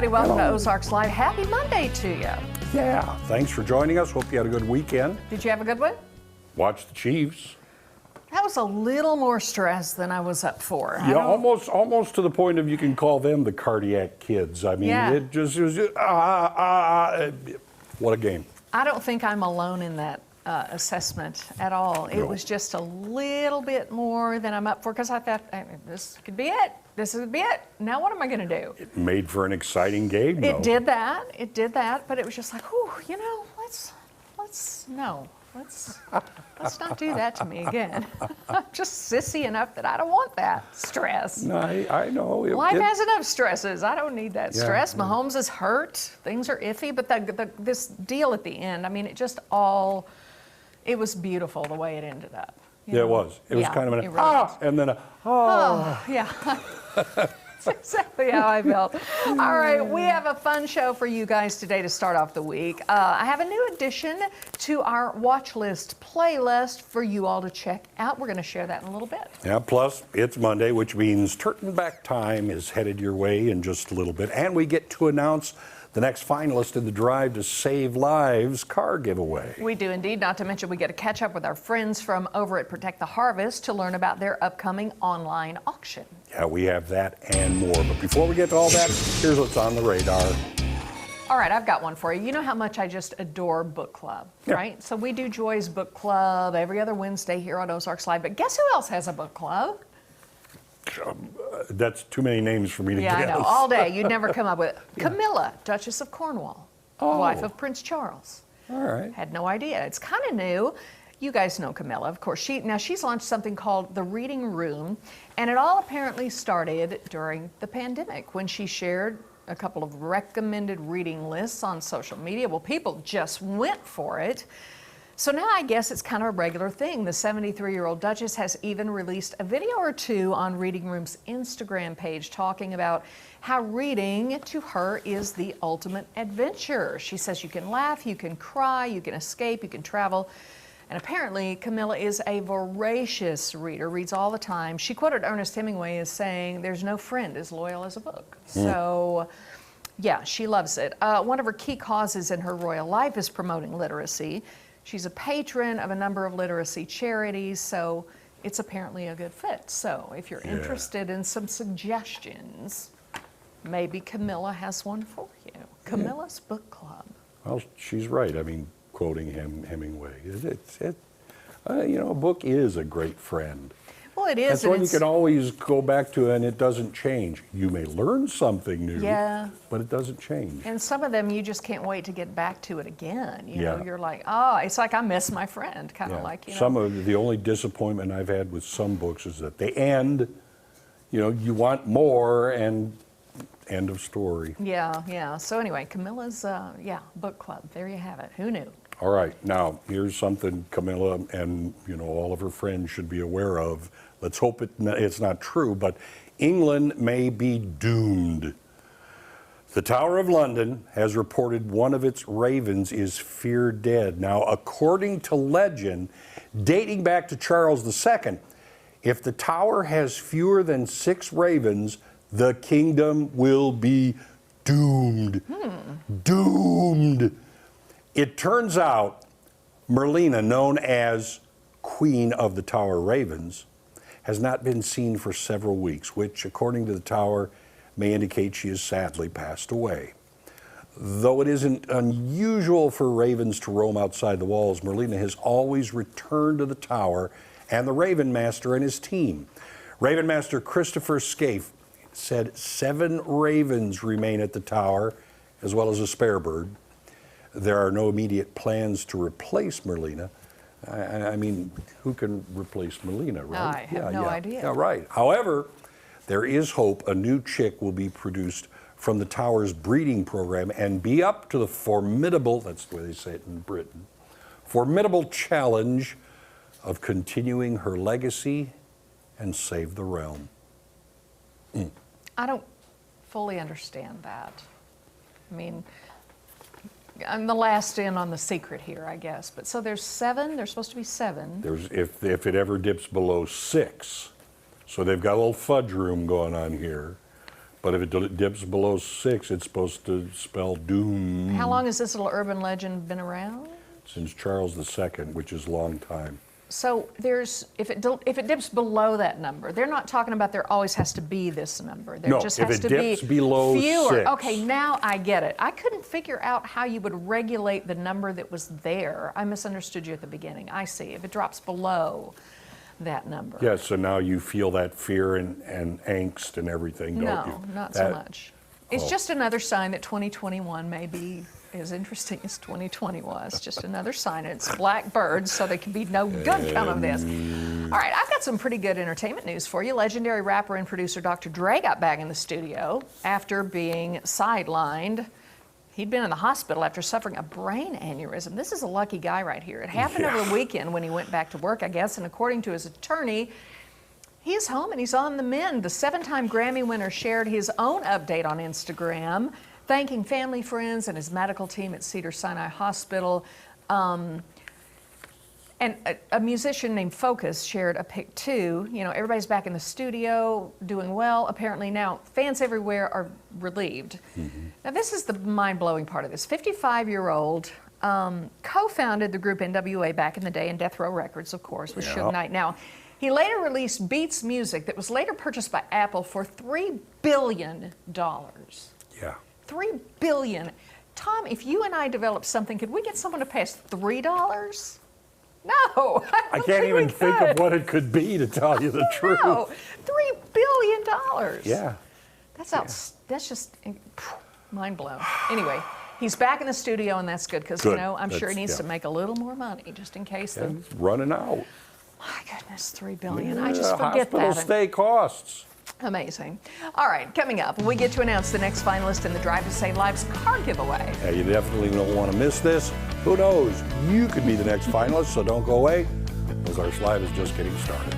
everybody. Welcome to Ozarks Live. Happy Monday to you. Yeah, thanks for joining us. Hope you had a good weekend. Did you have a good one? Watch the Chiefs. That was a little more stress than I was up for. Yeah, almost to the point of you can call them the cardiac kids. I mean, it was just what a game. I don't think I'm alone in that assessment at all. It was just a little bit more than I'm up for because I thought, this could be it. This would be it. Now what am I going to do? It made for an exciting game, though. It did that, but it was just like, whew, let's not do that to me again. I'm just sissy enough that I don't want that stress. No, I know. Life has enough stresses. I don't need that stress. Mahomes is hurt. Things are iffy, but this deal at the end, I mean, it was beautiful the way it ended up. Yeah, it was. It was kind of an and then yeah. That's exactly how I felt. All right, we have a fun show for you guys today to start off the week. I have a new addition to our watch list playlist for you all to check out. We're going to share that in a little bit. Yeah, plus it's Monday, which means turn back time is headed your way in just a little bit. And we get to announce the next finalist in the Drive to Save Lives car giveaway. We do indeed, not to mention we get to catch up with our friends from over at Protect the Harvest to learn about their upcoming online auction. Yeah, we have that and more. But before we get to all that, here's what's on the radar. All right, I've got one for you. You know how much I just adore book club, right? So we do Joy's Book Club every other Wednesday here on Ozarks Live. But guess who else has a book club? That's too many names for me to guess. Yeah, I know. All day. You'd never come up with it. Camilla, Duchess of Cornwall, wife of Prince Charles. All right. Had no idea. It's kind of new. You guys know Camilla, of course. She's launched something called The Reading Room, and it all apparently started during the pandemic when she shared a couple of recommended reading lists on social media. Well, people just went for it. So now I guess it's kind of a regular thing. The 73-year-old Duchess has even released a video or two on Reading Room's Instagram page talking about how reading to her is the ultimate adventure. She says you can laugh, you can cry, you can escape, you can travel. And apparently Camilla is a voracious reader, reads all the time. She quoted Ernest Hemingway as saying, "There's no friend as loyal as a book." So yeah, she loves it. One of her key causes in her royal life is promoting literacy. She's a patron of a number of literacy charities, so it's apparently a good fit. So if you're interested in some suggestions, maybe Camilla has one for you. Camilla's Book Club. Well, she's right. I mean, quoting Hemingway, a book is a great friend. Well, it is. That's one you can always go back to, and it doesn't change. You may learn something new, but it doesn't change. And some of them, you just can't wait to get back to it again. You know, you're like, oh, it's like I miss my friend, kind of like, you know. Some of the only disappointment I've had with some books is that they end, you want more, and end of story. Yeah. So anyway, Camilla's, book club. There you have it. Who knew? All right, now here's something Camilla and all of her friends should be aware of. Let's hope it's not true, but England may be doomed. The Tower of London has reported one of its ravens is feared dead. Now, according to legend, dating back to Charles II, if the tower has fewer than 6 ravens, the kingdom will be doomed. Doomed. It turns out Merlina, known as Queen of the Tower Ravens, has not been seen for several weeks, which, according to the tower, may indicate she has sadly passed away. Though it isn't unusual for ravens to roam outside the walls, Merlina has always returned to the tower and the Raven Master and his team. Raven Master Christopher Scaife said 7 ravens remain at the tower, as well as a spare bird. There are no immediate plans to replace Merlina. I mean, who can replace Merlina, right? I have no idea. Yeah, right. However, there is hope a new chick will be produced from the tower's breeding program and be up to the formidable, that's the way they say it in Britain, formidable challenge of continuing her legacy and save the realm. I don't fully understand that. I mean, I'm the last in on the secret here, I guess. But so there's 7. There's supposed to be 7. There's if it ever dips below 6, so they've got a little fudge room going on here. But if it dips below 6, it's supposed to spell doom. How long has this little urban legend been around? Since Charles II, which is a long time. So if it dips below that number, they're not talking about there always has to be this number. There No, just if has it to dips be below fewer. 6. Okay, now I get it. I couldn't figure out how you would regulate the number that was there. I misunderstood you at the beginning. I see. If it drops below that number. Yeah, so now you feel that fear and angst and everything, don't you? No, not so That- much. It's just another sign that 2021 may be as interesting as 2020 was. Just another sign. It's black birds, so there can be no good come of this. All right, I've got some pretty good entertainment news for you. Legendary rapper and producer Dr. Dre got back in the studio after being sidelined. He'd been in the hospital after suffering a brain aneurysm. This is a lucky guy right here. It happened over the weekend when he went back to work, I guess, and according to his attorney, he's home and he's on the mend. The 7-time Grammy winner shared his own update on Instagram, thanking family, friends, and his medical team at Cedars-Sinai Hospital. And a musician named Focus shared a pic too. You know, everybody's back in the studio, doing well. Apparently now fans everywhere are relieved. Now this is the mind-blowing part of this. 55-year-old co-founded the group NWA back in the day, and Death Row Records, of course, with Suge Knight. Now, he later released Beats music that was later purchased by Apple for $3 billion. Yeah. $3 billion. Tom, if you and I developed something, could we get someone to pay us $3? No. I can't even think of what it could be, to tell you the truth. No, $3 billion. Yeah. That's just mind blown. Anyway, he's back in the studio, and that's good because, you know, I'm sure he needs to make a little more money just in case. And it's running out. My goodness, $3 billion. I just forget hospital that. stay costs. Amazing. All right, coming up, we get to announce the next finalist in the Drive to Save Lives car giveaway. Yeah, you definitely don't want to miss this. Who knows? You could be the next finalist, so don't go away. Ozarks Live is just getting started.